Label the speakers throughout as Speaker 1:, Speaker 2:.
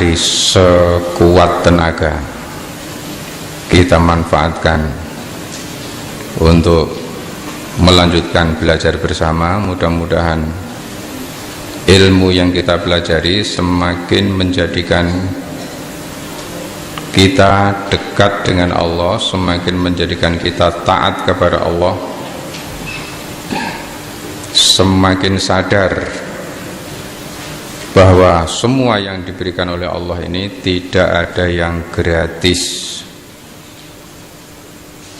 Speaker 1: mari sekuat tenaga kita manfaatkan untuk melanjutkan belajar bersama. Mudah-mudahan ilmu yang kita pelajari semakin menjadikan kita dekat dengan Allah, semakin menjadikan kita taat kepada Allah, semakin sadar bahwa semua yang diberikan oleh Allah ini tidak ada yang gratis.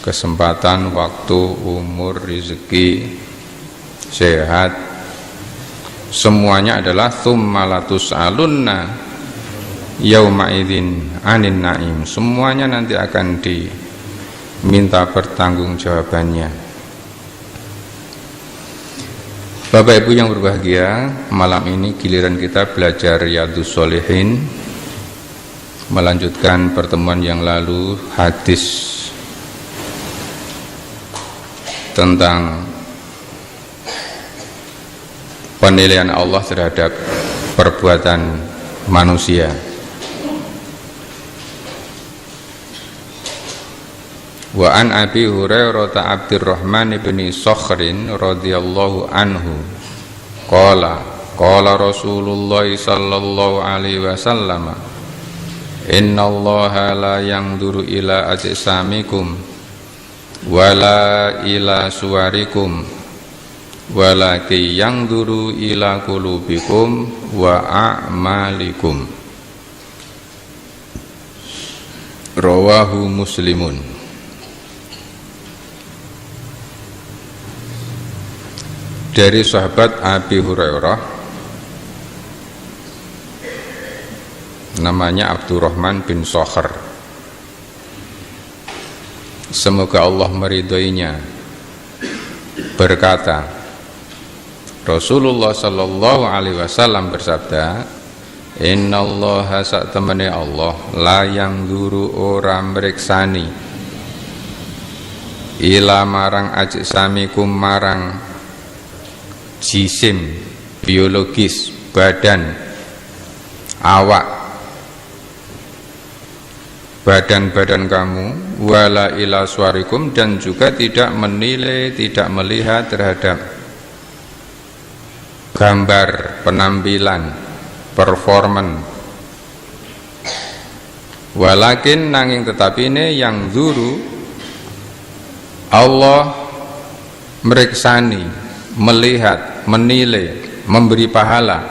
Speaker 1: Kesempatan, waktu, umur, rezeki, sehat, semuanya adalah tsumma latus'alunna yauma idzin 'anin na'im. Semuanya nanti akan diminta pertanggungjawabannya. Bapak Ibu yang berbahagia, malam ini giliran kita belajar Riyadhus Shalihin, melanjutkan pertemuan yang lalu hadis tentang penilaian Allah terhadap perbuatan manusia. Wa an Abi Hurairah Abdurrahman bin Sakhrin radhiyallahu anhu qala Rasulullah sallallahu alaihi wasallam innallaha la yanzuru ila ajsamikum wala ila suwarikum walaki yanzuru ila qulubikum wa a'malikum. Rawahu Muslimun. Dari sahabat Abi Hurairah, namanya Abdurrahman bin Sakhr, semoga Allah meridhoinya, berkata, Rasulullah sallallahu alaihi wasallam bersabda, innallaha satemene Allah la yang duru ora mriksani ila marang ajsamikum marang jisim biologis, badan, awak, badan-badan kamu, wala ila suwarikum, dan juga tidak menilai, tidak melihat terhadap gambar, penampilan, performan. Walakin nanging tetapi ini yang zuru, Allah meriksani, melihat, menilai, memberi pahala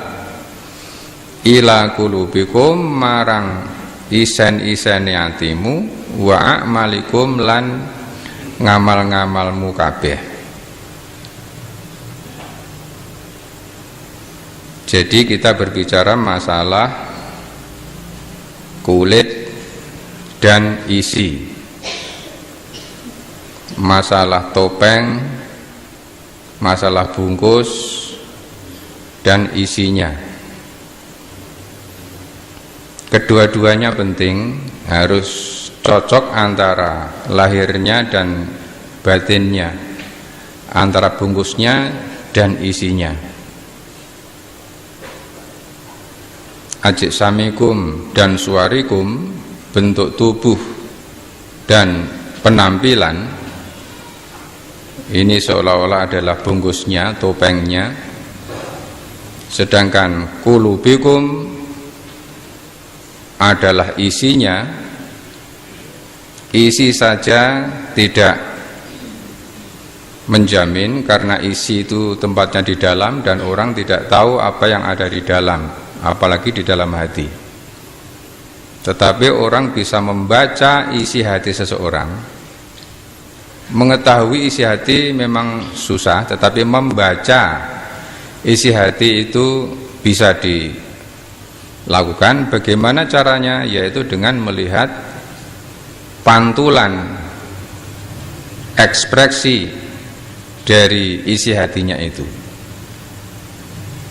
Speaker 1: ila qulubikum marang isen-isene atimu wa a'malikum lan ngamal-ngamalmu kabeh. Jadi kita berbicara masalah kulit dan isi, masalah topeng, masalah bungkus dan isinya. Kedua-duanya penting, harus cocok antara lahirnya dan batinnya, antara bungkusnya dan isinya. Ajsamikum dan suwarikum, bentuk tubuh dan penampilan, ini seolah-olah adalah bungkusnya, topengnya. Sedangkan qulubikum adalah isinya. Isi saja tidak menjamin, karena isi itu tempatnya di dalam dan orang tidak tahu apa yang ada di dalam, apalagi di dalam hati. Tetapi orang bisa membaca isi hati seseorang. Mengetahui isi hati memang susah, tetapi membaca isi hati itu bisa dilakukan. Bagaimana caranya? Yaitu dengan melihat pantulan, ekspresi dari isi hatinya itu.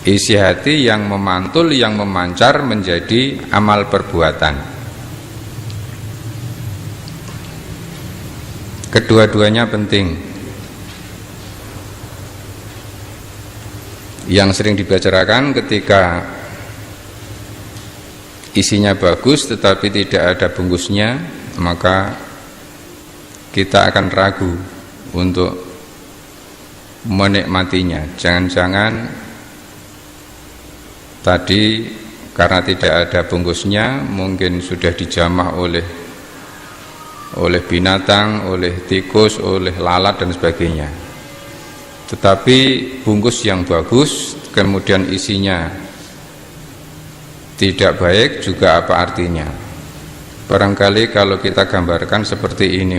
Speaker 1: Isi hati yang memantul, yang memancar menjadi amal perbuatan. Kedua-duanya penting. Yang sering dibicarakan ketika isinya bagus tetapi tidak ada bungkusnya, maka kita akan ragu untuk menikmatinya. Jangan-jangan tadi karena tidak ada bungkusnya mungkin sudah dijamah oleh binatang, oleh tikus, oleh lalat dan sebagainya. Tetapi bungkus yang bagus kemudian isinya tidak baik, juga apa artinya? Barangkali kalau kita gambarkan seperti ini,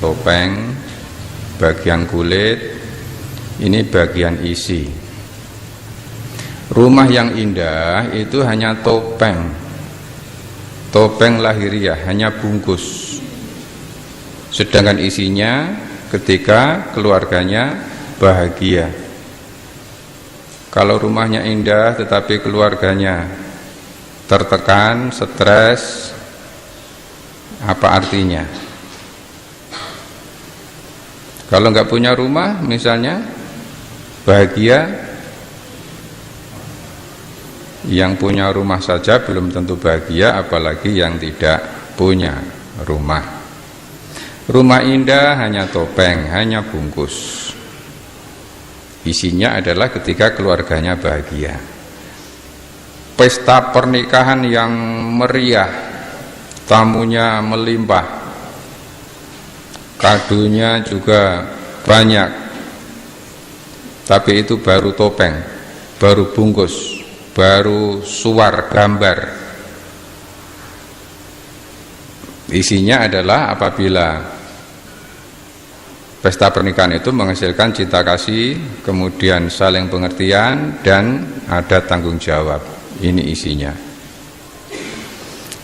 Speaker 1: topeng bagian kulit, ini bagian isi. Rumah yang indah itu hanya topeng lahiriah, hanya bungkus. Sedangkan isinya ketika keluarganya bahagia. Kalau rumahnya indah tetapi keluarganya tertekan, stres, apa artinya? Kalau nggak punya rumah misalnya bahagia, yang punya rumah saja belum tentu bahagia, apalagi yang tidak punya rumah. Rumah indah hanya topeng, hanya bungkus. Isinya adalah ketika keluarganya bahagia. Pesta pernikahan yang meriah, tamunya melimpah, kadonya juga banyak, tapi itu baru topeng, baru bungkus, baru suar gambar. Isinya adalah apabila pesta pernikahan itu menghasilkan cinta kasih, kemudian saling pengertian, dan ada tanggung jawab. Ini isinya.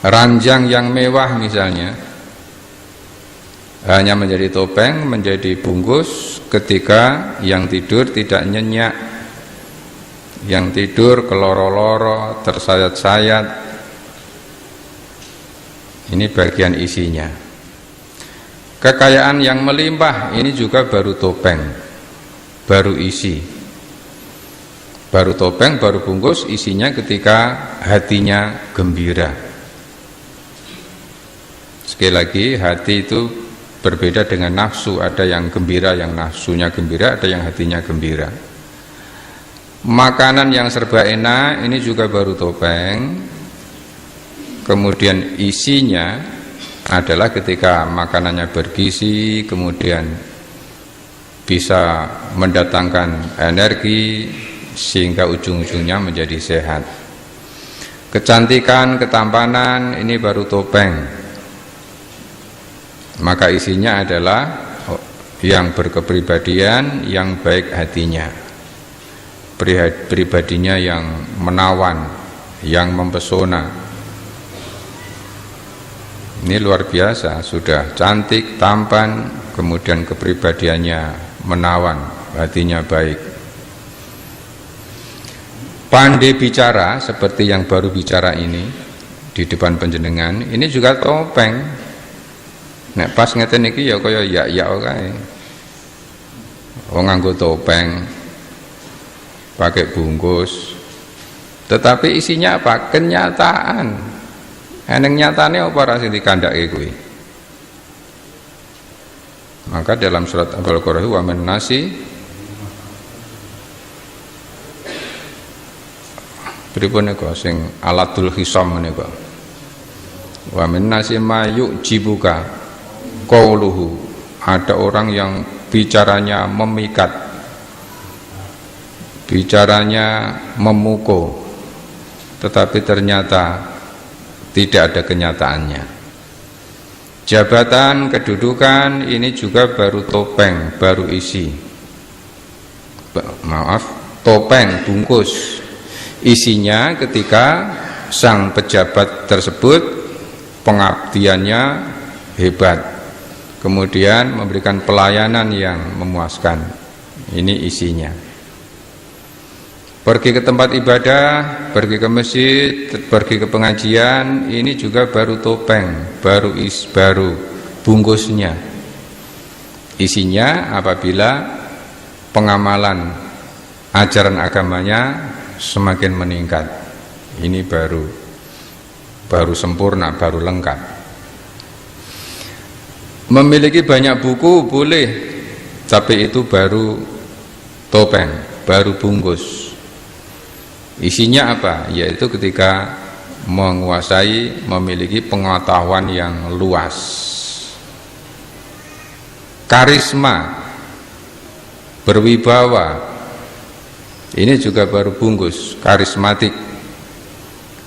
Speaker 1: Ranjang yang mewah misalnya hanya menjadi topeng, menjadi bungkus ketika yang tidur tidak nyenyak, yang tidur keloro-loro, tersayat-sayat. Ini bagian isinya. Kekayaan yang melimpah ini juga baru topeng, baru isi. Baru topeng, baru bungkus, isinya ketika hatinya gembira. Sekali lagi, hati itu berbeda dengan nafsu. Ada yang gembira, yang nafsunya gembira, ada yang hatinya gembira. Makanan yang serba enak ini juga baru topeng. Kemudian isinya adalah ketika makanannya bergizi, kemudian bisa mendatangkan energi sehingga ujung-ujungnya menjadi sehat. Kecantikan, ketampanan ini baru topeng. Maka isinya adalah yang berkepribadian, yang baik hatinya, pribadinya yang menawan, yang mempesona. Ini luar biasa, sudah cantik, tampan, kemudian kepribadiannya menawan, hatinya baik. Pandai bicara seperti yang baru bicara ini di depan panjenengan, ini juga topeng. Nek pas ngeten iki ya kaya ya kae. Wong nganggo topeng, pakai bungkus. Tetapi isinya apa? Kenyataan. Eneng nyatane apa ora sing dikandhake kuwi. Maka dalam surat Al-Baqarah wa min nasi pripun niku sing alatul hisam niku. Wa min nasi ma yujibuka qauluhu. Ada orang yang bicaranya memikat, bicaranya memukau, tetapi ternyata tidak ada kenyataannya. Jabatan, kedudukan ini juga baru topeng, baru isi. Topeng, bungkus. Isinya ketika sang pejabat tersebut pengabdiannya hebat, kemudian memberikan pelayanan yang memuaskan. Ini isinya. Pergi ke tempat ibadah, pergi ke masjid, pergi ke pengajian, ini juga baru topeng, baru bungkusnya. Isinya apabila pengamalan ajaran agamanya semakin meningkat. Ini baru sempurna, baru lengkap. Memiliki banyak buku boleh, tapi itu baru topeng, baru bungkus. Isinya apa? Yaitu ketika menguasai, memiliki pengetahuan yang luas, karisma, berwibawa. Ini juga baru bungkus, karismatik.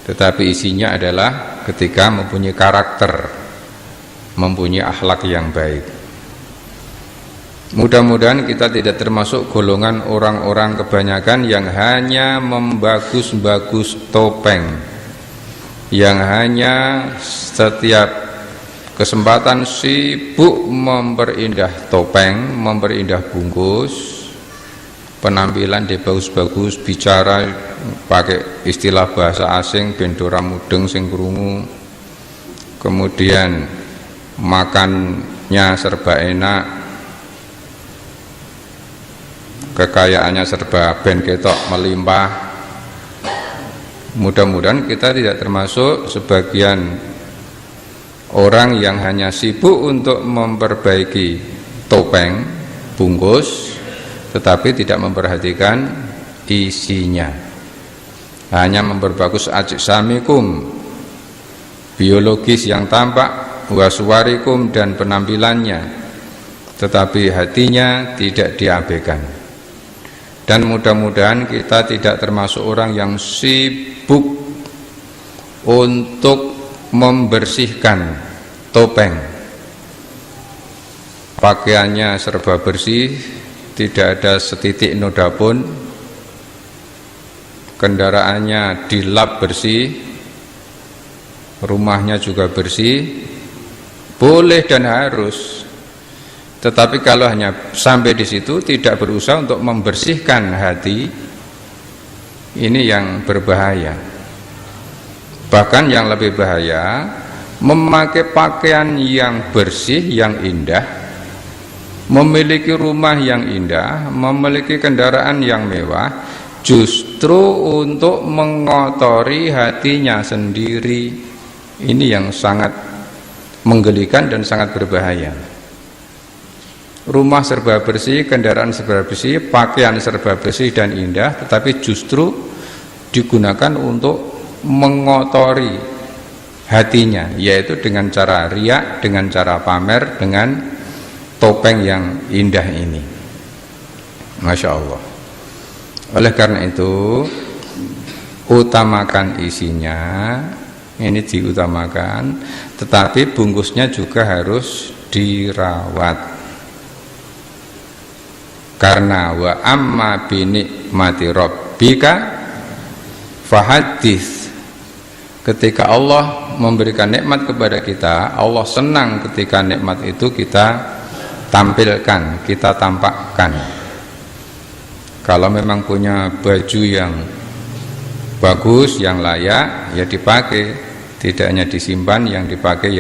Speaker 1: Tetapi isinya adalah ketika mempunyai karakter, mempunyai akhlak yang baik. Mudah-mudahan kita tidak termasuk golongan orang-orang kebanyakan yang hanya membagus-bagus topeng, yang hanya setiap kesempatan sibuk memperindah topeng, memperindah bungkus, penampilan dia bagus-bagus, bicara pakai istilah bahasa asing bendora mudeng sing krungu, kemudian makannya serba enak, kekayaannya serba ben ketok melimpah. Mudah-mudahan kita tidak termasuk sebagian orang yang hanya sibuk untuk memperbaiki topeng, bungkus, tetapi tidak memperhatikan isinya. Hanya memperbagus ajsamikum, biologis yang tampak, waswarikum, dan penampilannya, tetapi hatinya tidak diabaikan. Dan mudah-mudahan kita tidak termasuk orang yang sibuk untuk membersihkan topeng. Pakaiannya serba bersih, tidak ada setitik noda pun, kendaraannya dilap bersih, rumahnya juga bersih, boleh dan harus. Tetapi kalau hanya sampai di situ, tidak berusaha untuk membersihkan hati, ini yang berbahaya. Bahkan yang lebih bahaya, memakai pakaian yang bersih, yang indah, memiliki rumah yang indah, memiliki kendaraan yang mewah, justru untuk mengotori hatinya sendiri. Ini yang sangat menggelikan dan sangat berbahaya. Rumah serba bersih, kendaraan serba bersih, pakaian serba bersih dan indah, tetapi justru digunakan untuk mengotori hatinya, yaitu dengan cara riya, dengan cara pamer, dengan topeng yang indah ini. Masya Allah. Oleh karena itu, utamakan isinya, ini diutamakan, tetapi bungkusnya juga harus dirawat. Karena wa amma bi nikmati rabbika fahadits. Ketika Allah memberikan nikmat kepada kita, Allah senang ketika nikmat itu kita tampilkan, kita tampakkan. Kalau memang punya baju yang bagus, yang layak, ya dipakai, tidak hanya disimpan, yang dipakai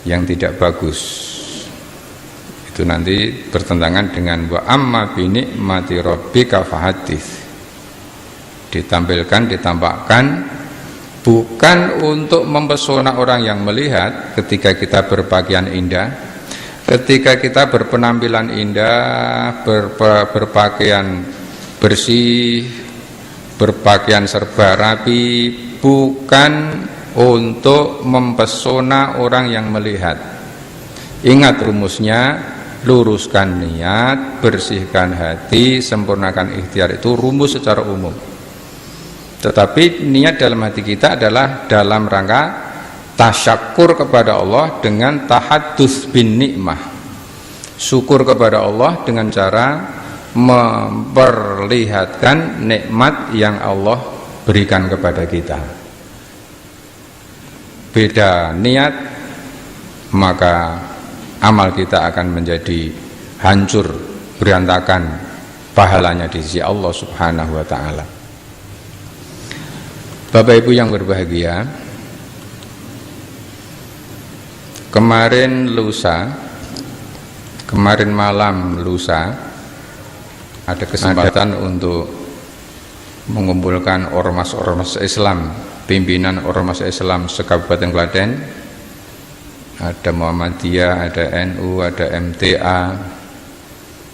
Speaker 1: yang tidak bagus. Itu nanti bertentangan dengan wa amma bi nikmati rabbika fahadits. Ditampilkan, ditampakkan, bukan untuk mempesona orang yang melihat ketika kita berpakaian indah, ketika kita berpenampilan indah, berpakaian bersih, berpakaian serba rapi, bukan untuk mempesona orang yang melihat. Ingat rumusnya, luruskan niat, bersihkan hati, sempurnakan ikhtiar, itu rumus secara umum. Tetapi niat dalam hati kita adalah dalam rangka tasyakur kepada Allah dengan tahaddus bin nikmah, syukur kepada Allah dengan cara memperlihatkan nikmat yang Allah berikan kepada kita. Beda niat, maka amal kita akan menjadi hancur, berantakan pahalanya di sisi Allah Subhanahu wa taala. Bapak Ibu yang berbahagia, kemarin malam lusa ada kesempatan untuk mengumpulkan ormas-ormas Islam, pimpinan ormas Islam se-Kabupaten Klaten. Ada Muhammadiyah, ada NU, ada MTA,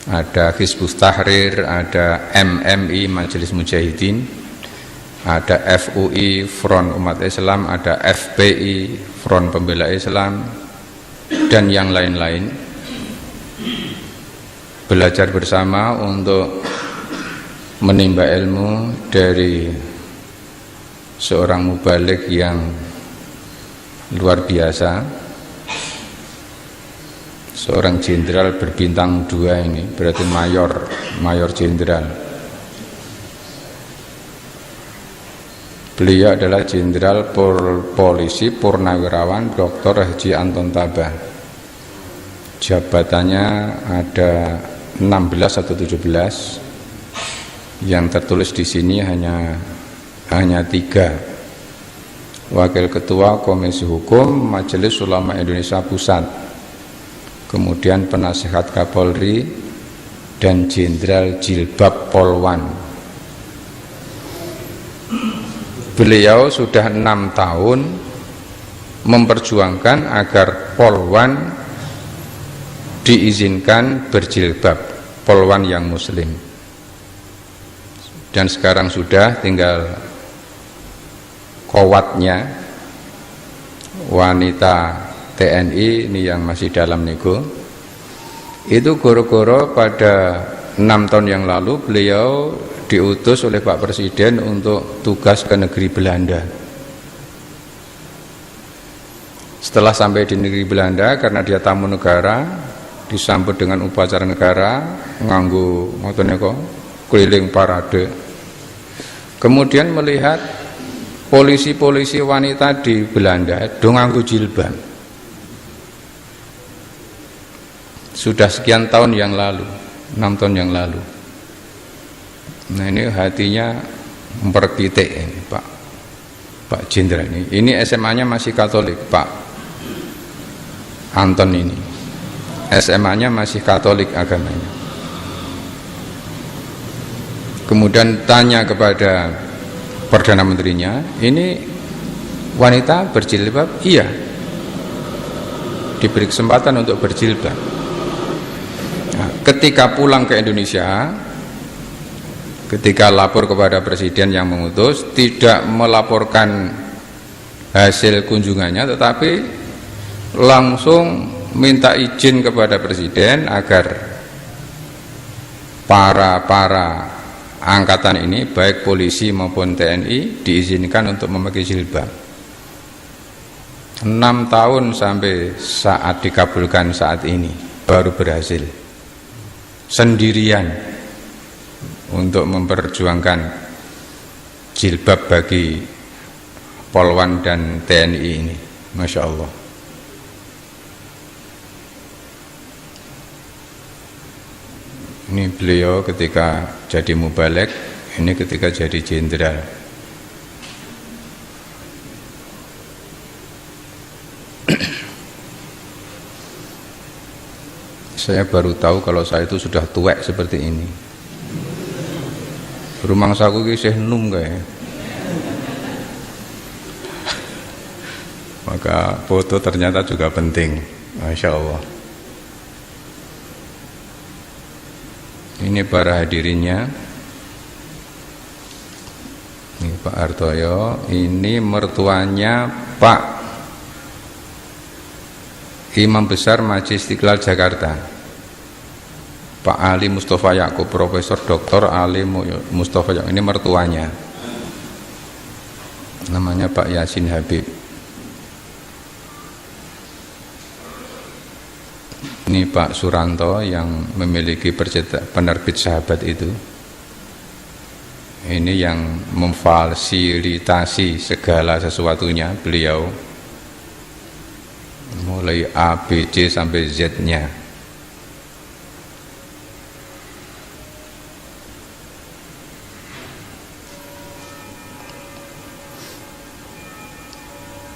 Speaker 1: ada Hizbut Tahrir, ada MMI Majelis Mujahidin, ada FUI Front Umat Islam, ada FPI Front Pembela Islam, dan yang lain-lain. Belajar bersama untuk menimba ilmu dari seorang mubaligh yang luar biasa, seorang jenderal berbintang 2, ini berarti mayor jenderal. Beliau adalah Jenderal Polisi Purnawirawan Dr. Haji Anton Tabah. Jabatannya ada 16 atau 17. Yang tertulis di sini hanya 3. Wakil Ketua Komisi Hukum Majelis Ulama Indonesia Pusat, kemudian Penasihat Kapolri, dan Jenderal Jilbab Polwan. Beliau sudah 6 tahun memperjuangkan agar Polwan diizinkan berjilbab, Polwan yang muslim. Dan sekarang sudah tinggal kowatnya, wanita TNI ini yang masih dalam nego. Itu goro-goro pada 6 tahun yang lalu beliau diutus oleh Pak Presiden untuk tugas ke negeri Belanda. Setelah sampai di negeri Belanda, karena dia tamu negara, disambut dengan upacara negara, nganggo ngoten niku, keliling parade. Kemudian melihat polisi-polisi wanita di Belanda do nganggo jilbab. Sudah sekian tahun yang lalu, 6 tahun yang lalu. Nah, ini hatinya memperpitik ini Pak Jenderal ini. Ini SMA-nya masih Katolik, Pak Anton ini. SMA-nya masih Katolik agamanya. Kemudian tanya kepada Perdana Menterinya, ini wanita berjilbab? Iya, diberi kesempatan untuk berjilbab. Nah, ketika pulang ke Indonesia, ketika lapor kepada Presiden yang mengutus, tidak melaporkan hasil kunjungannya, tetapi langsung minta izin kepada Presiden agar para angkatan ini, baik polisi maupun TNI, diizinkan untuk memakai jilbab. 6 tahun sampai saat dikabulkan saat ini baru berhasil sendirian untuk memperjuangkan jilbab bagi Polwan dan TNI ini. Masya Allah. Ini beliau ketika jadi mubaligh, ini ketika jadi jenderal. Saya baru tahu kalau saya itu sudah tuwek seperti ini. Rumang saku ki isih enum kae. Maka foto ternyata juga penting. Masya Allah. Ini para hadirinnya. Ini Pak Hartoyo, ini mertuanya Pak Imam Besar Majelis Istiqlal Jakarta, Pak Ali Mustafa Yaakob, Profesor Dr. Ali Mustafa Yaakob. Ini mertuanya, namanya Pak Yasin Habib. Ini Pak Suranto yang memiliki penerbit Sahabat itu. Ini yang memfasilitasi segala sesuatunya beliau, mulai A, B, C sampai Z-nya.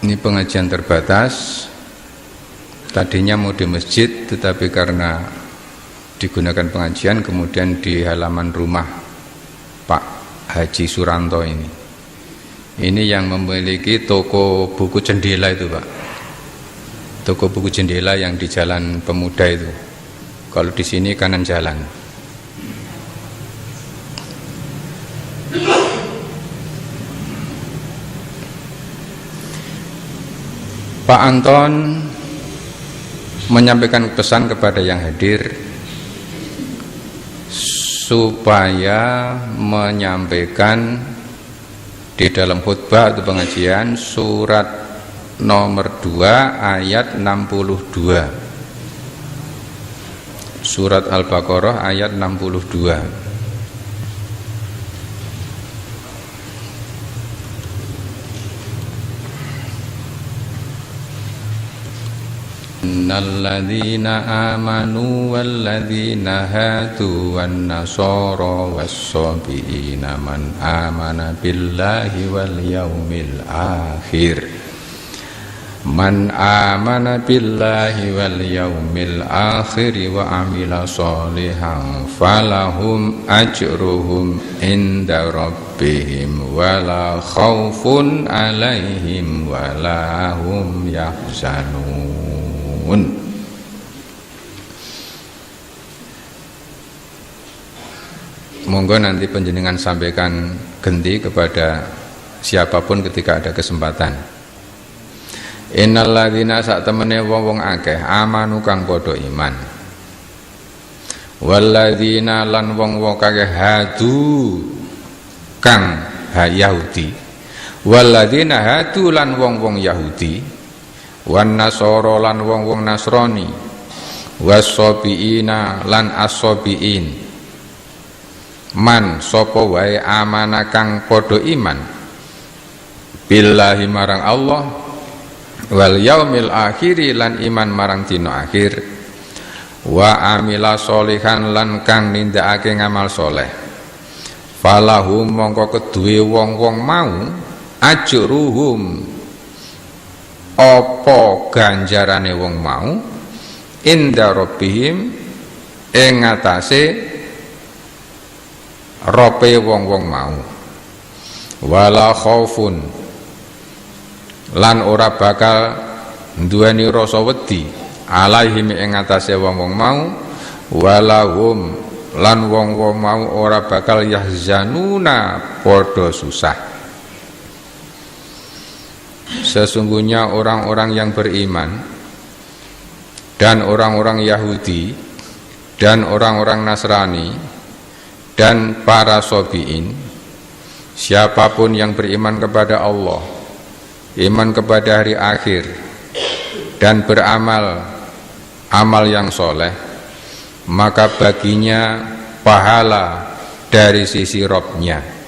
Speaker 1: Ini pengajian terbatas. Tadinya mau di masjid, tetapi karena digunakan pengajian, kemudian di halaman rumah Pak Haji Suranto ini. Ini yang memiliki toko buku jendela itu, Pak. Toko buku jendela yang di Jalan Pemuda itu. Kalau di sini kanan jalan. Pak Anton menyampaikan pesan kepada yang hadir supaya menyampaikan di dalam khutbah atau pengajian surat nomor 2 ayat 62. Surat Al-Baqarah ayat 62. Innalladzina amanu walladzina hadu wan nasara was-sabiina man amana billahi wal yaumil akhir. Man amana billahi wal yaumil akhir wa amila sholihan falahum ajruhum inda rabbihim wala khaufun alaihim wala hum yahzanun. Monggo nanti panjenengan sampaikan genti kepada siapapun ketika ada kesempatan. Innal ladzina sak temene wong-wong akeh amanu kang padha iman. Wal ladzina lan wong-wong akeh hadu kang Yahudi. Wal ladzina hadu lan wong-wong Yahudi. Wan nasara lan wong-wong Nasrani. Was-sabiina lan as-sabiin. Man sapa wae amana kang padha iman billahi marang Allah wal yaumil akhiri lan iman marang dina akhir wa amila sholihan lan kang nindakake ngamal soleh falahum mongko keduwe wong-wong mau ajruhum apa ganjarane wong mau inda rabbihim ing ngatasé rope wong-wong mau wala khaufun lan ora bakal nduweni rasa wedi alaihim ing ngatasé wong-wong mau wala hum lan wong-wong mau ora bakal yahzanuna padha susah. Sesungguhnya orang-orang yang beriman dan orang-orang Yahudi dan orang-orang Nasrani dan para sobiin, siapapun yang beriman kepada Allah, iman kepada hari akhir dan beramal amal yang soleh, maka baginya pahala dari sisi Rabb-Nya.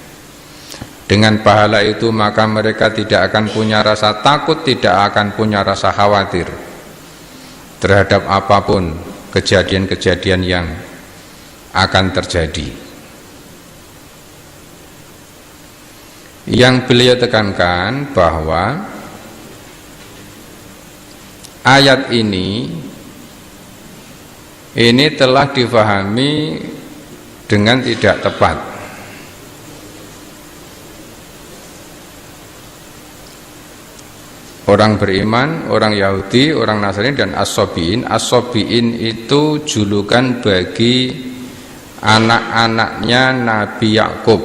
Speaker 1: Dengan pahala itu maka mereka tidak akan punya rasa takut, tidak akan punya rasa khawatir terhadap apapun kejadian-kejadian yang akan terjadi. Yang beliau tekankan bahwa ayat ini telah difahami dengan tidak tepat. Orang beriman, orang Yahudi, orang Nasrani dan as-sabiin. As-sabiin itu julukan bagi anak-anaknya Nabi Yakub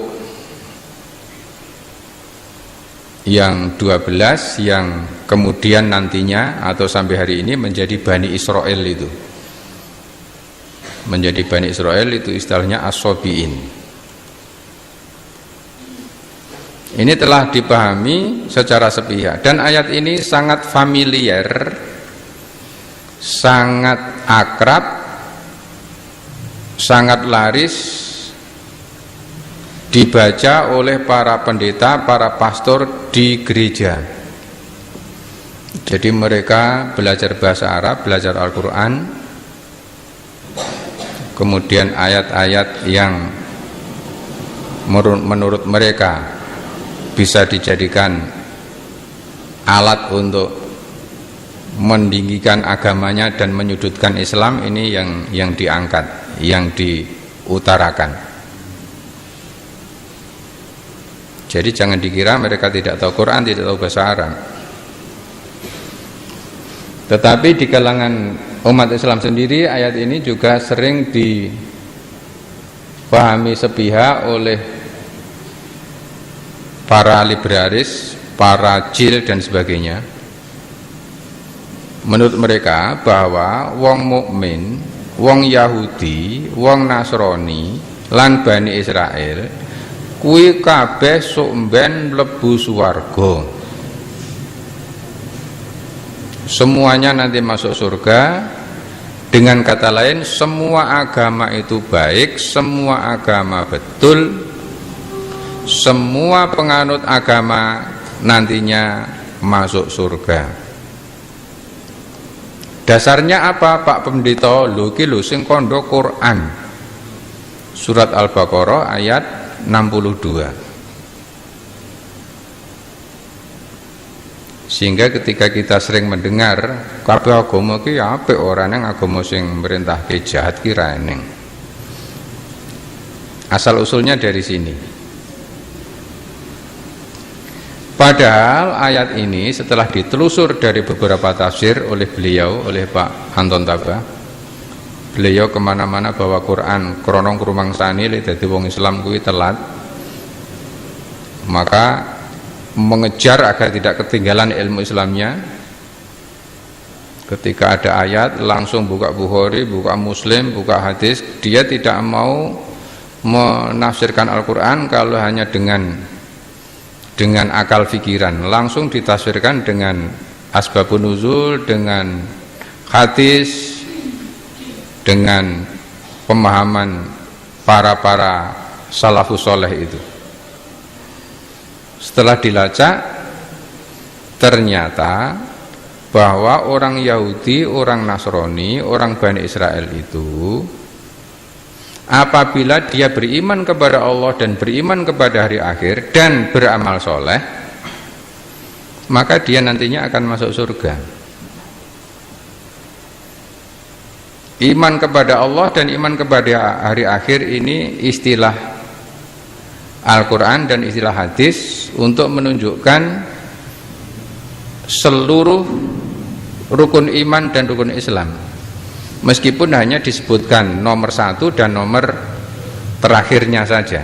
Speaker 1: yang 12 yang kemudian nantinya atau sampai hari ini menjadi Bani Israel itu. Menjadi Bani Israel itu istilahnya as-sabiin. Ini telah dipahami secara sepihak dan ayat ini sangat familiar, sangat akrab, sangat laris dibaca oleh para pendeta, para pastor di gereja. Jadi mereka belajar bahasa Arab, belajar Al-Quran, kemudian ayat-ayat yang menurut mereka bisa dijadikan alat untuk meninggikan agamanya dan menyudutkan Islam, ini yang diangkat, yang diutarakan. Jadi jangan dikira mereka tidak tahu Quran, tidak tahu bahasa Arab. Tetapi di kalangan umat Islam sendiri ayat ini juga sering dipahami sepihak oleh para liberalis, para jil dan sebagainya. Menurut mereka bahwa wong mukmin, wong Yahudi, wong Nasrani lan Bani Israel kuwi kabeh sok ben mlebu swarga. Semuanya nanti masuk surga. Dengan kata lain, semua agama itu baik, semua agama betul, semua penganut agama nantinya masuk surga. Dasarnya apa Pak Pendeta? Lho iki lho sing kandha Quran. Surat Al-Baqarah ayat 62. Sehingga ketika kita sering mendengar kabeh agama ki apik ora nang agama sing merintahke jahat ki ra eneng. Asal usulnya dari sini. Padahal ayat ini setelah ditelusur dari beberapa tafsir oleh beliau, oleh Pak Anton Tabah, beliau kemana-mana bawa Quran kronong rumangsani le dadi wong Islam kuwi telat, maka mengejar agar tidak ketinggalan ilmu Islamnya. Ketika ada ayat langsung buka Bukhari, buka Muslim, buka hadis. Dia tidak mau menafsirkan Al-Quran kalau hanya dengan akal pikiran, langsung ditafsirkan dengan asbabun nuzul, dengan hadis, dengan pemahaman para salafus soleh itu. Setelah dilacak, ternyata bahwa orang Yahudi, orang Nasrani, orang Bani Israel itu apabila dia beriman kepada Allah dan beriman kepada hari akhir dan beramal soleh, maka dia nantinya akan masuk surga. Iman kepada Allah dan iman kepada hari akhir ini istilah Al-Quran dan istilah hadis untuk menunjukkan seluruh rukun iman dan rukun Islam, meskipun hanya disebutkan nomor 1 dan nomor terakhirnya saja.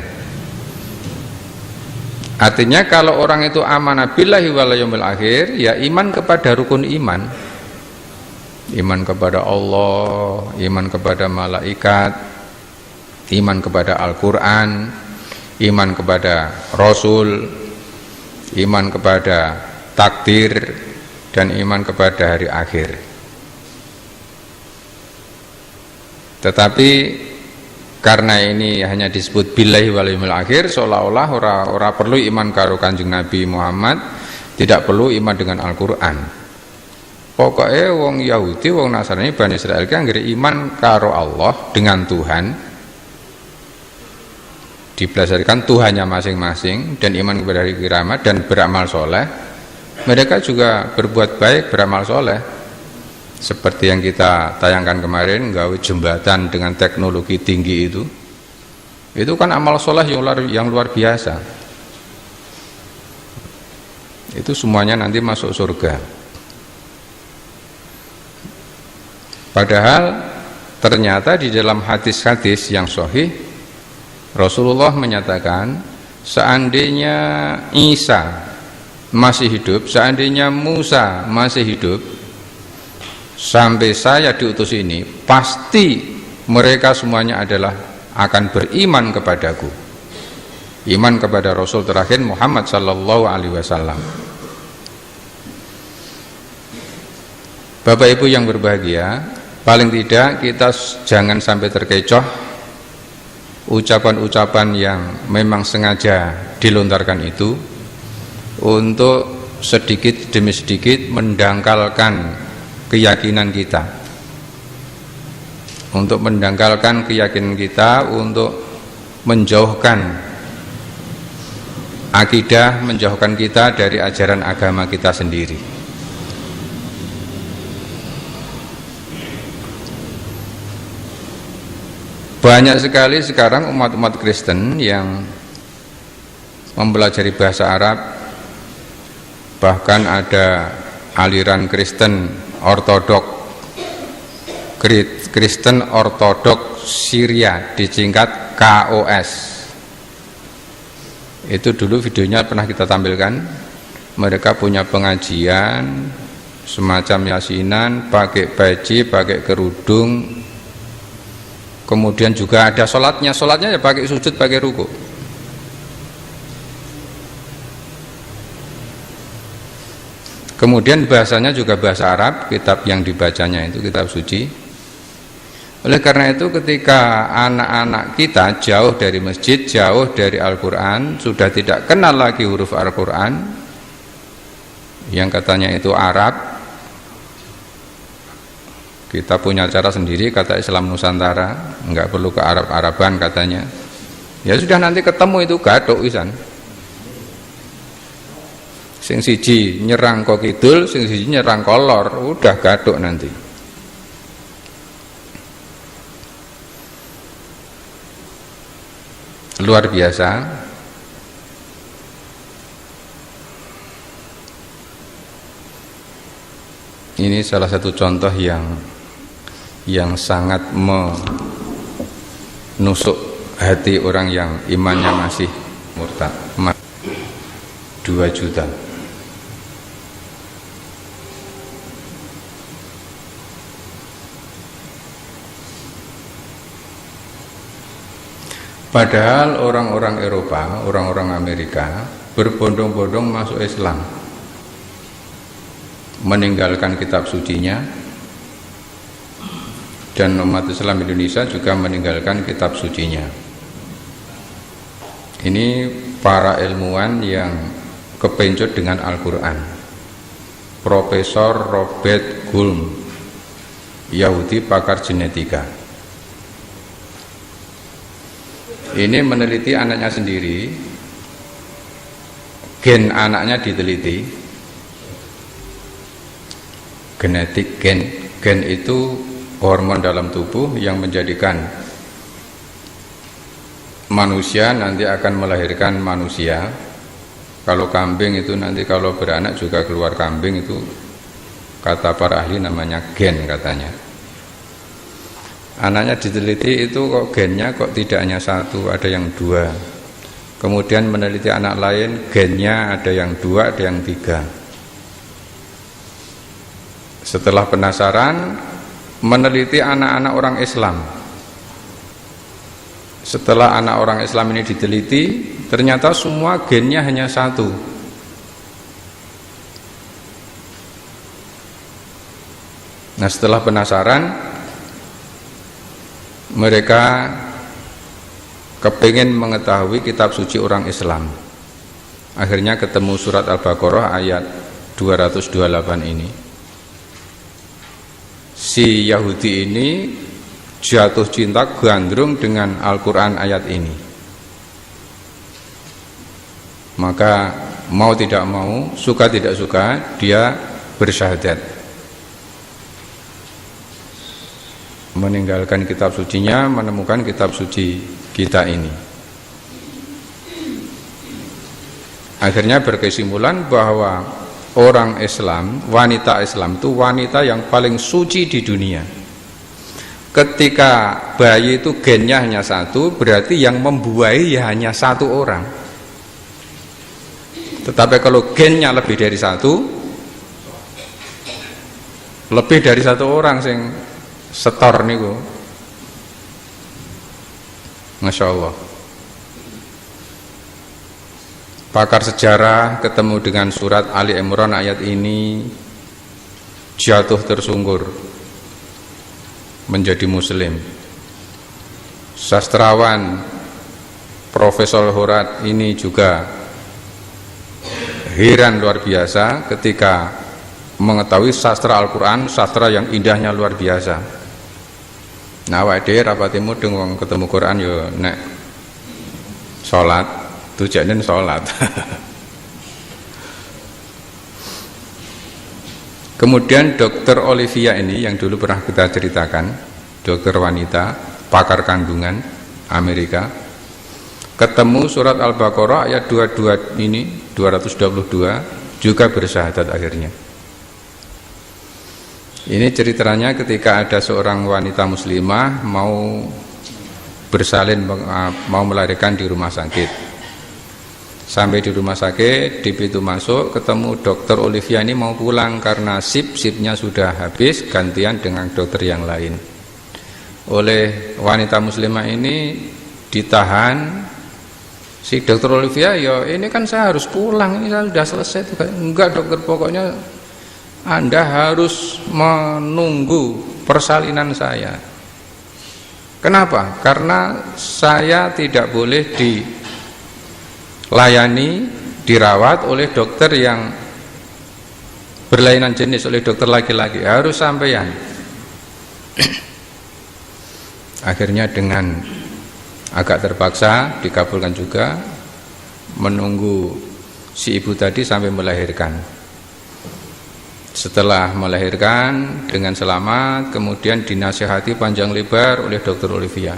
Speaker 1: Artinya kalau orang itu amanah billahi wal yaumil akhir, ya iman kepada rukun iman, iman kepada Allah, iman kepada malaikat, iman kepada Al-Quran, iman kepada Rasul, iman kepada takdir, dan iman kepada hari akhir. Tetapi karena ini hanya disebut billahi wal yaumil akhir, seolah-olah ora perlu iman karo Kanjeng Nabi Muhammad, tidak perlu iman dengan Al-Quran. Pokoknya wong Yahudi, wong Nasrani, Bani Israel kan nggih iman karo Allah dengan Tuhan, diberdasarkan Tuhannya masing-masing, dan iman kepada hari kiamat dan beramal soleh. Mereka juga berbuat baik, beramal soleh, seperti yang kita tayangkan kemarin, gawe jembatan dengan teknologi tinggi itu kan amal soleh yang luar biasa. Itu semuanya nanti masuk surga. Padahal ternyata di dalam hadis-hadis yang sahih Rasulullah menyatakan, seandainya Isa masih hidup, seandainya Musa masih hidup, sampai saya diutus ini, pasti mereka semuanya adalah akan beriman kepadaku, iman kepada Rasul terakhir Muhammad sallallahu alaihi wasallam. Bapak Ibu yang berbahagia, paling tidak kita jangan sampai terkecoh ucapan-ucapan yang memang sengaja dilontarkan itu untuk sedikit demi sedikit mendangkalkan keyakinan kita, untuk mendangkalkan keyakinan kita, untuk menjauhkan akidah, menjauhkan kita dari ajaran agama kita sendiri. Banyak sekali sekarang umat-umat Kristen yang mempelajari bahasa Arab, bahkan ada aliran Kristen Ortodok Syria disingkat KOS. Itu dulu videonya pernah kita tampilkan. Mereka punya pengajian semacam yasinan, pakai peci, pakai kerudung. Kemudian juga ada sholatnya ya pakai sujud, pakai ruku. Kemudian bahasanya juga bahasa Arab, kitab yang dibacanya itu kitab suci. Oleh karena itu ketika anak-anak kita jauh dari masjid, jauh dari Al-Quran, sudah tidak kenal lagi huruf Al-Quran yang katanya itu Arab, kita punya cara sendiri, kata Islam Nusantara, enggak perlu ke Arab-Araban katanya. Ya sudah, nanti ketemu itu gathuk pisan. Sing siji nyerang kok kidul, sing siji nyerang kolor, udah gathuk nanti. Luar biasa. Ini salah satu contoh yang sangat menusuk hati orang yang imannya masih murtad. 2 juta. Padahal orang-orang Eropa, orang-orang Amerika berbondong-bondong masuk Islam, meninggalkan kitab sucinya, dan umat Islam Indonesia juga meninggalkan kitab sucinya. Ini para ilmuwan yang kepencut dengan Al-Quran. Profesor Robert Gulm, Yahudi pakar genetika, ini meneliti anaknya sendiri, gen anaknya diteliti, genetik gen itu hormon dalam tubuh yang menjadikan manusia nanti akan melahirkan manusia. Kalau kambing itu nanti kalau beranak juga keluar kambing, itu kata para ahli namanya gen katanya. Anaknya diteliti itu kok gennya kok tidak hanya 1, ada yang 2. Kemudian meneliti anak lain, gennya ada yang 2, ada yang 3. Setelah penasaran, meneliti anak-anak orang Islam. Setelah anak orang Islam ini diteliti, ternyata semua gennya hanya 1. Nah, setelah penasaran, mereka kepingin mengetahui kitab suci orang Islam. Akhirnya ketemu surat Al-Baqarah ayat 228 ini. Si Yahudi ini jatuh cinta gandrung dengan Al-Quran ayat ini. Maka mau tidak mau, suka tidak suka, dia bersyahadat, meninggalkan kitab sucinya, menemukan kitab suci kita ini. Akhirnya berkesimpulan bahwa orang Islam, wanita Islam itu wanita yang paling suci di dunia. Ketika bayi itu gennya hanya 1, berarti yang membuahi ya hanya 1 orang. Tetapi kalau gennya lebih dari 1, lebih dari 1 orang sing setor niku, Masya Allah. Pakar sejarah ketemu dengan surat Ali Imran ayat ini, jatuh tersungkur, menjadi muslim. Sastrawan Profesor Horat ini juga heran luar biasa ketika mengetahui sastra Al-Quran, sastra yang indahnya luar biasa. Nah, awake dhewe rapati mudeng wong ketemu Quran yo nek salat tujuane salat. Kemudian Dr. Olivia ini yang dulu pernah kita ceritakan, dokter wanita, pakar kandungan Amerika, ketemu surat Al-Baqarah ayat 22 ini, 222 juga bersyahadat akhirnya. Ini ceritanya ketika ada seorang wanita muslimah mau bersalin, mau melahirkan di rumah sakit. Sampai di rumah sakit, di pintu masuk ketemu dokter Olivia ini mau pulang karena sip-sipnya sudah habis, gantian dengan dokter yang lain. Oleh wanita muslimah ini ditahan. Si dokter Olivia, ya ini kan saya harus pulang, ini saya sudah selesai. Enggak dokter, pokoknya Anda harus menunggu persalinan saya. Kenapa? Karena saya tidak boleh dilayani, dirawat oleh dokter yang berlainan jenis, oleh dokter laki-laki, harus sampeyan. Akhirnya dengan agak terpaksa dikabulkan juga, menunggu si ibu tadi sampai melahirkan. Setelah melahirkan dengan selamat, kemudian dinasihati panjang lebar oleh dokter Olivia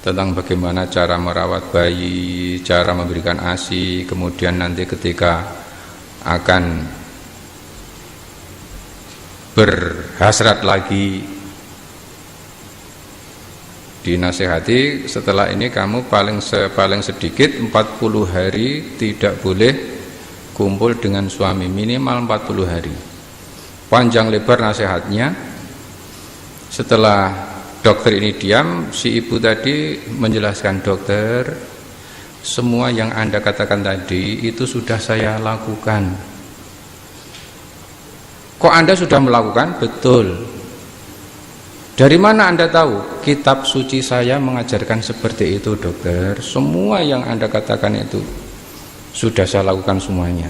Speaker 1: tentang bagaimana cara merawat bayi, cara memberikan ASI, kemudian nanti ketika akan berhasrat lagi, dinasihati setelah ini kamu paling sedikit 40 hari tidak boleh kumpul dengan suami, minimal 40 hari. Panjang lebar nasihatnya. Setelah dokter ini diam, si ibu tadi menjelaskan, dokter, semua yang Anda katakan tadi itu sudah saya lakukan. Kok Anda sudah melakukan? Betul. Dari mana Anda tahu? Kitab suci saya mengajarkan seperti itu, dokter. Semua yang Anda katakan itu sudah saya lakukan semuanya,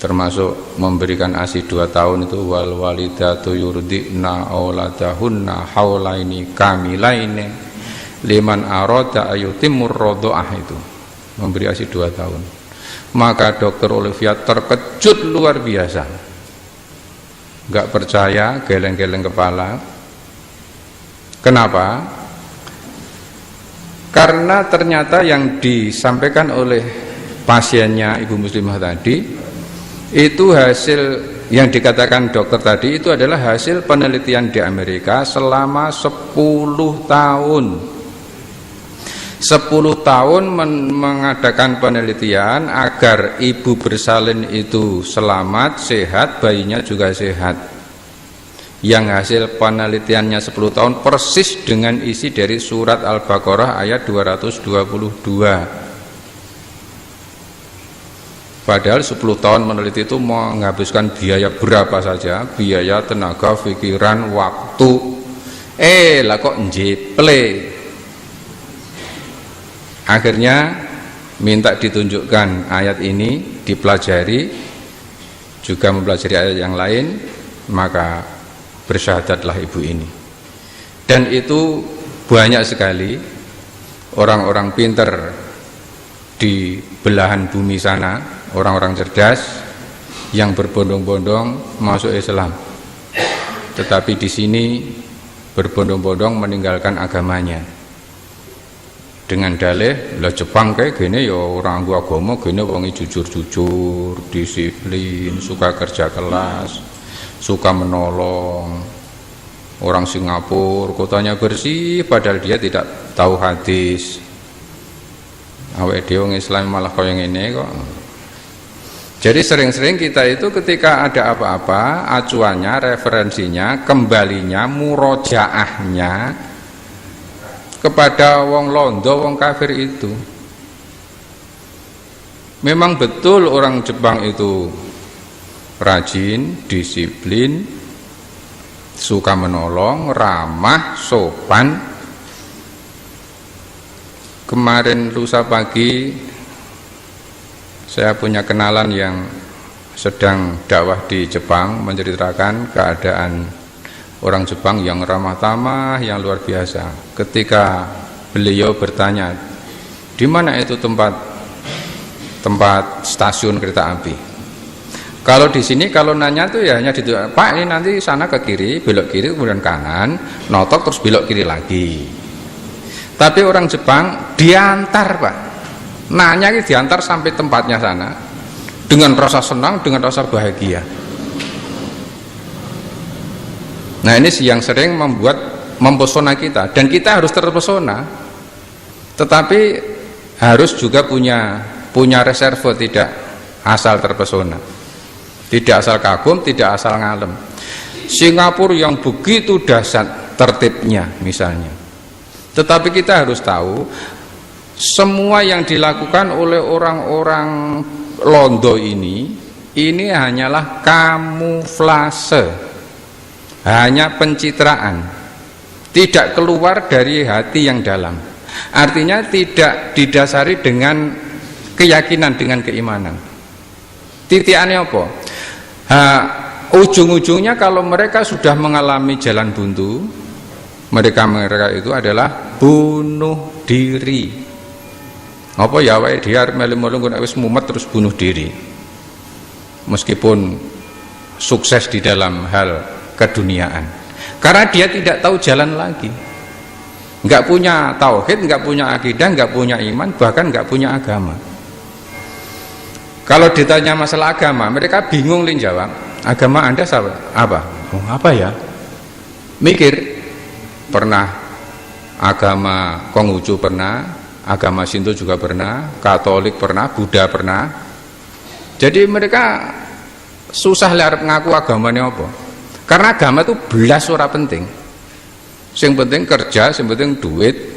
Speaker 1: termasuk memberikan ASI 2 tahun itu, wal walidatu yurdina auladahunna haulaini kamilaini liman arada ayutimur radhaah, itu memberi ASI 2 tahun. Maka dokter Olivia terkejut luar biasa, nggak percaya, geleng-geleng kepala. Kenapa? Karena ternyata yang disampaikan oleh pasiennya ibu muslimah tadi itu hasil yang dikatakan dokter tadi itu adalah hasil penelitian di Amerika selama 10 tahun. 10 tahun mengadakan penelitian agar ibu bersalin itu selamat, sehat, bayinya juga sehat. Yang hasil penelitiannya 10 tahun persis dengan isi dari surat Al-Baqarah ayat 222. Padahal 10 tahun meneliti itu menghabiskan biaya berapa saja, biaya, tenaga, pikiran, waktu. Lah kok njeple. Akhirnya minta ditunjukkan ayat ini, dipelajari, juga mempelajari ayat yang lain, maka bersyahadatlah ibu ini. Dan itu banyak sekali orang-orang pinter di belahan bumi sana, orang-orang cerdas yang berbondong-bondong masuk Islam, tetapi di sini berbondong-bondong meninggalkan agamanya dengan dalih, lah Jepang kayak gini ya orang anggo agama, gini wongi jujur-jujur, disiplin, suka kerja kelas, suka menolong. Orang Singapura kotanya bersih padahal dia tidak tahu hadis. Awake dhewe Islam malah kaya ngene kok. Jadi sering-sering kita itu ketika ada apa-apa, acuannya, referensinya, kembalinya, murojaahnya kepada wong londo, wong kafir itu. Memang betul orang Jepang itu rajin, disiplin, suka menolong, ramah, sopan. Kemarin lusa pagi saya punya kenalan yang sedang dakwah di Jepang, menceritakan keadaan orang Jepang yang ramah tamah, yang luar biasa. Ketika beliau bertanya, di mana itu tempat stasiun kereta api? Kalau di sini kalau nanya tuh ya hanya gitu, Pak ini nanti sana ke kiri, belok kiri kemudian kanan, notok terus belok kiri lagi. Tapi orang Jepang diantar, Pak. Nanya diantar sampai tempatnya sana dengan rasa senang, dengan rasa bahagia. Nah, ini yang sering mempesona kita, dan kita harus terpesona. Tetapi harus juga punya reserve, tidak asal terpesona, tidak asal kagum, tidak asal ngalem. Singapura yang begitu dahsyat tertibnya misalnya, tetapi kita harus tahu semua yang dilakukan oleh orang-orang Londo ini hanyalah kamuflase, hanya pencitraan, tidak keluar dari hati yang dalam. Artinya tidak didasari dengan keyakinan, dengan keimanan. Titiannya apa? Ujung-ujungnya kalau mereka sudah mengalami jalan buntu, mereka itu adalah bunuh diri. Apa ya wae dia melu-melu wis mumet terus bunuh diri. Meskipun sukses di dalam hal keduniaan. Karena dia tidak tahu jalan lagi. Enggak punya tauhid, enggak punya akidah, enggak punya iman, bahkan enggak punya agama. Kalau ditanya masalah agama, mereka bingung lin jawab. Agama Anda apa? Oh, apa ya? Mikir. Pernah agama Konghucu pernah, agama Shinto juga pernah, Katolik pernah, Buddha pernah. Jadi mereka susah arep ngaku agamanya apa. Karena agama itu belas ora penting. Sing penting kerja, sing penting duit.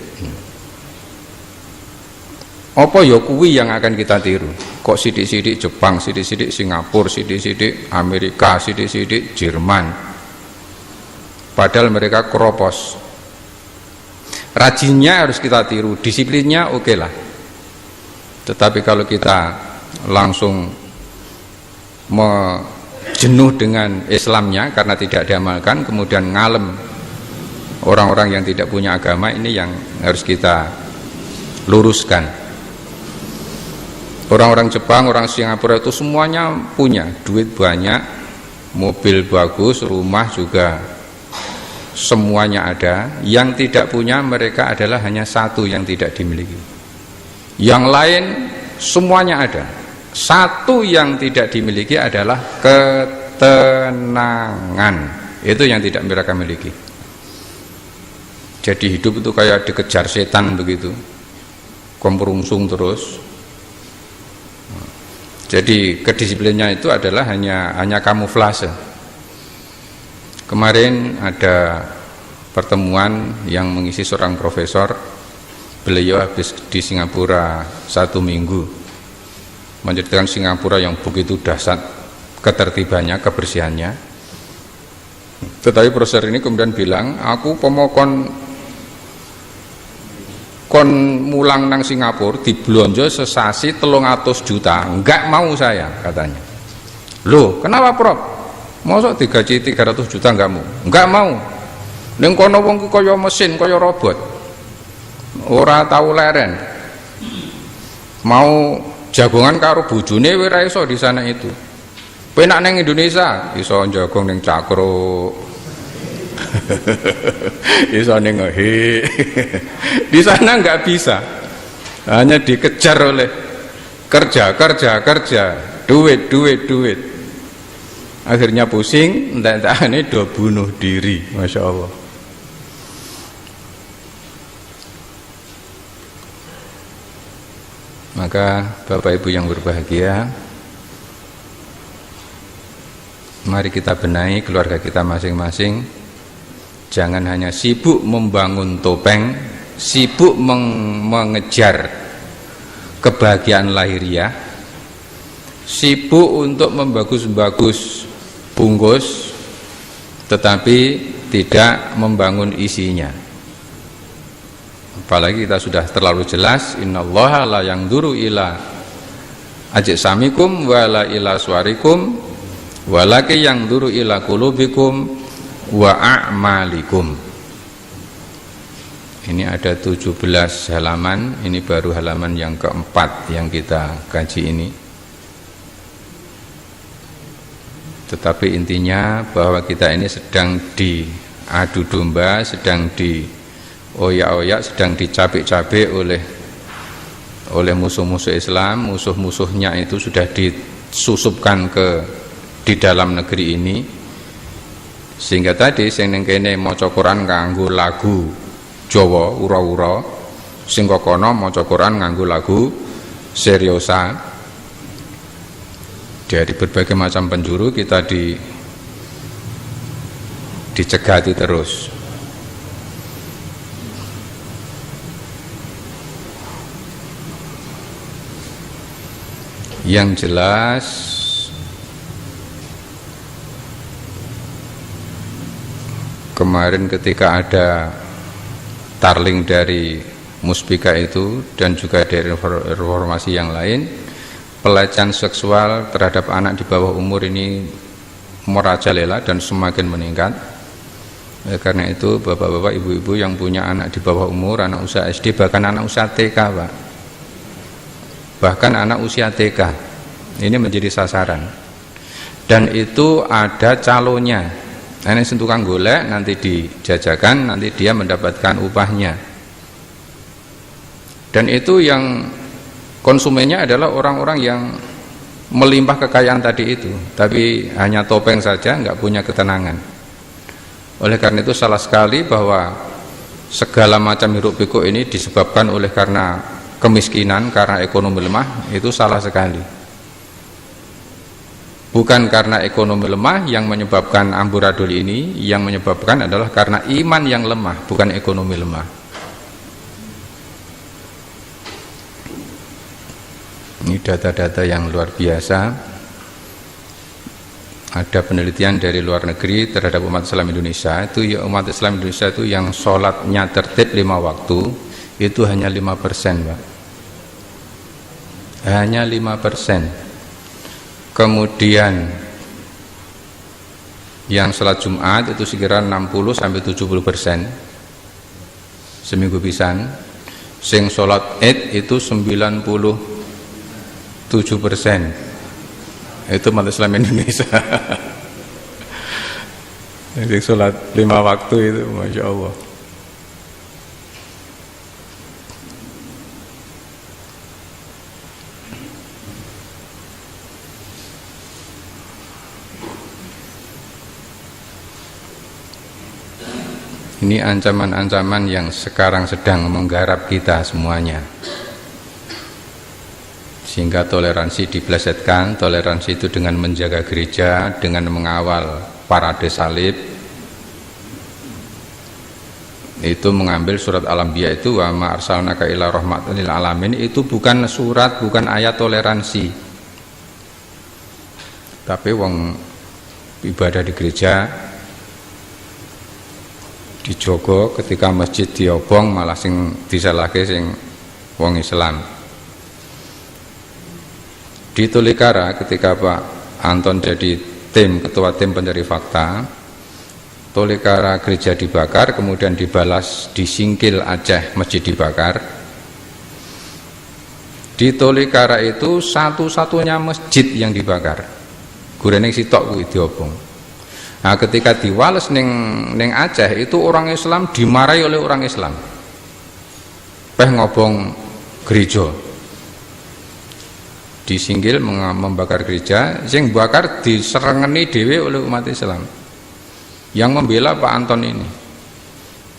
Speaker 1: Apa ya kuwi yang akan kita tiru? Kok sidik-sidik Jepang, sidik-sidik Singapura, sidik-sidik Amerika, sidik-sidik Jerman. Padahal mereka keropos. Rajinnya harus kita tiru, disiplinnya oke lah. Tetapi kalau kita langsung jenuh dengan Islamnya karena tidak diamalkan, kemudian ngalem orang-orang yang tidak punya agama, ini yang harus kita luruskan. Orang-orang Jepang, orang Singapura itu semuanya punya duit banyak, mobil bagus, rumah juga semuanya ada. Yang tidak punya mereka adalah hanya satu yang tidak dimiliki. Yang lain semuanya ada. Satu yang tidak dimiliki adalah ketenangan. Itu yang tidak mereka miliki. Jadi hidup itu kayak dikejar setan begitu, komprungsung terus. Jadi kedisiplinnya itu adalah hanya kamuflase. Kemarin ada pertemuan yang mengisi seorang profesor. Beliau habis di Singapura 1 minggu, menceritakan Singapura yang begitu dahsyat ketertibannya, kebersihannya. Tetapi profesor ini kemudian bilang, aku pemokon kon mulang nang Singapura diblonjo sesasi 300 juta, enggak mau saya, katanya. Loh, kenapa Prof? Masa digaji 300 juta enggak mau? Enggak mau. Ning kono wong ki kaya mesin, kaya robot. Ora tahu leren. Mau jagongan karo bojone wis ora iso di sana itu. Penak nang Indonesia iso jagong ning Cakro. Iso ning ngehe. Di sana nggak bisa, hanya dikejar oleh kerja, duit. Akhirnya pusing, entah-entahane do bunuh diri, masya Allah. Maka Bapak Ibu yang berbahagia, mari kita benahi keluarga kita masing-masing. Jangan hanya sibuk membangun topeng, sibuk mengejar kebahagiaan lahiriah, sibuk untuk membagus-bagus bungkus, tetapi tidak membangun isinya. Apalagi kita sudah terlalu jelas, innallaha la yanzuru ila ajsamikum wala ila suwarikum walaki yanzuru ila qulubikum wa a'malikum. Ini ada 17 halaman, ini baru halaman yang keempat yang kita kaji ini. Tetapi intinya bahwa kita ini sedang diadu domba, sedang oyak-oyak sedang dicabik-cabik oleh musuh-musuh Islam. Musuh-musuhnya itu sudah disusupkan di dalam negeri ini, sehingga tadi sing ning kene maca Quran nganggo lagu Jawa ura-ura, sing kono maca Quran nganggo lagu seriosa. Dari berbagai macam penjuru kita dicegati terus. Yang jelas kemarin ketika ada tarling dari Muspika itu dan juga dari informasi yang lain, pelecehan seksual terhadap anak di bawah umur ini merajalela dan semakin meningkat. Karena itu bapak-bapak, ibu-ibu yang punya anak di bawah umur, anak usia SD, bahkan anak usia TK, Pak, bahkan anak usia TK ini menjadi sasaran, dan itu ada calonnya. Ini sentukan golek, nanti dijajakan, nanti dia mendapatkan upahnya, dan itu yang konsumennya adalah orang-orang yang melimpah kekayaan tadi itu, tapi hanya topeng saja, nggak punya ketenangan. Oleh karena itu salah sekali bahwa segala macam hiruk pikuk ini disebabkan oleh karena kemiskinan, karena ekonomi lemah. Itu salah sekali. Bukan karena ekonomi lemah yang menyebabkan amburadul ini, yang menyebabkan adalah karena iman yang lemah, bukan ekonomi lemah. Ini data-data yang luar biasa. Ada penelitian dari luar negeri terhadap umat Islam Indonesia, itu ya, umat Islam Indonesia itu yang sholatnya tertib 5 waktu itu hanya 5%, Pak. Hanya 5%. Kemudian yang sholat Jumat itu sekira 60-70% seminggu pisan. Sing sholat Id itu 97%. Itu umat Islam Indonesia. Jadi sholat 5 waktu itu, Masya Allah. Ini ancaman-ancaman yang sekarang sedang menggarap kita semuanya, sehingga toleransi diplesetkan. Toleransi itu dengan menjaga gereja, dengan mengawal parade salib, itu mengambil surat Al-Anbiya itu wa ma arsalnaka illa rahmatan lil alamin, itu bukan surat, bukan ayat toleransi, tapi wong ibadah di gereja dijogo, ketika masjid diobong malah sing disalahke sing wong Islam. Di Tolikara ketika Pak Anton jadi ketua tim pencari fakta, Tolikara gereja dibakar, kemudian dibalas di Singkil Aceh masjid dibakar. Di Tolikara itu satu-satunya masjid yang dibakar, gurene sitok kuwi diobong. Nah, ketika diwales ning Aceh itu orang Islam dimarahi oleh orang Islam, peh ngobong gereja. Disinggil membakar gereja, sing bakar diserengeni dhewe oleh umat Islam yang membela Pak Anton ini.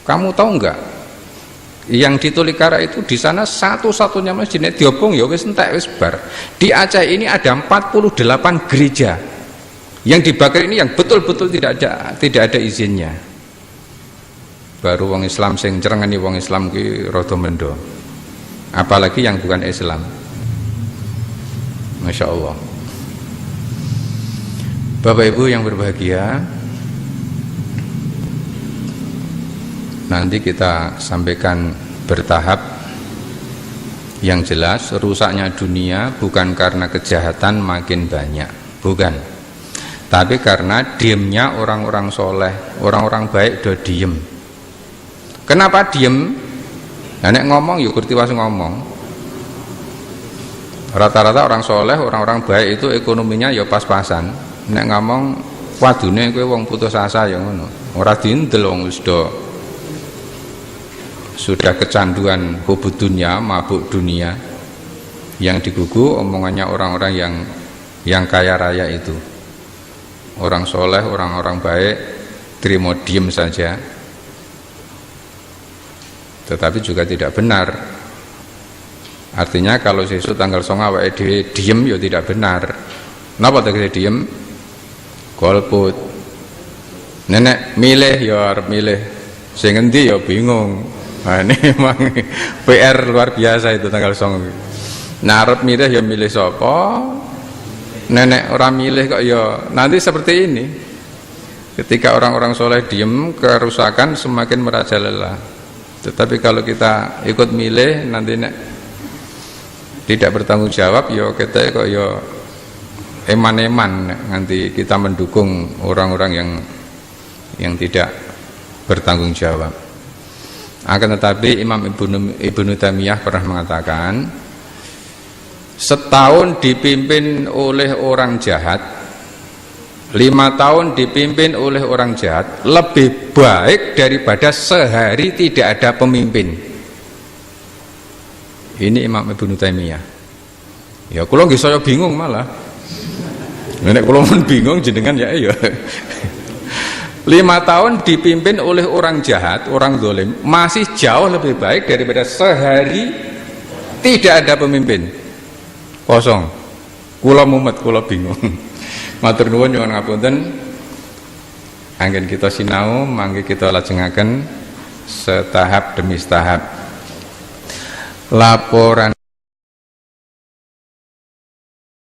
Speaker 1: Kamu tahu enggak, yang di Tolikara itu di sana satu-satunya masjidnya diobong, ya wis entek wis bar. Di Aceh ini ada 48 gereja yang dibakar ini, yang betul-betul tidak ada izinnya. Baru wong Islam sing cerengeni wong Islam ki rada mendo, apalagi yang bukan Islam. Masya Allah. Bapak Ibu yang berbahagia, nanti kita sampaikan bertahap. Yang jelas rusaknya dunia bukan karena kejahatan makin banyak, bukan, tapi karena diemnya orang-orang soleh, orang-orang baik udah diem. Kenapa diem? Nek ngomong yuk ngerti was ngomong. Rata-rata orang soleh, orang-orang baik itu ekonominya ya pas-pasan. Nek ngomong wadune kowe wong putus asa ya ngono, ora diindel wong wis do sudah kecanduan hubud dunia, mabuk dunia, yang digugu omongannya orang-orang yang kaya raya itu. Orang soleh, orang-orang baik terima diem saja, tetapi juga tidak benar. Artinya kalau sesuk tanggal 9 awake dhewe diem ya tidak benar. Napa tegese diem? Golput. Nenek milih ya arep milih, sing endi ya bingung. Nah, ini memang PR luar biasa itu tanggal 9. Nah, arep milih ya milih sapa? Nenek orang milih kok ya nanti seperti ini. Ketika orang-orang soleh diem, kerusakan semakin merajalela. Tetapi kalau kita ikut milih nanti tidak bertanggung jawab, ya kita kok ya eman-eman nanti kita mendukung orang-orang yang tidak bertanggung jawab. Akan tetapi Imam Ibnu Taimiyah pernah mengatakan, setahun dipimpin oleh orang jahat, 5 tahun dipimpin oleh orang jahat lebih baik daripada sehari tidak ada pemimpin. Ini Imam Ibnu Taimiyah. Ya kula nggih saya bingung malah. Nek kula mun bingung jenengan ya iya. 5 tahun dipimpin oleh orang jahat, orang zalim, masih jauh lebih baik daripada sehari tidak ada pemimpin. Kosong. Kula mumet, kula bingung. Matur nuwun nyuwun ngapunten. Anggen kita sinau, mangke kita lajengaken setahap demi setahap. Laporan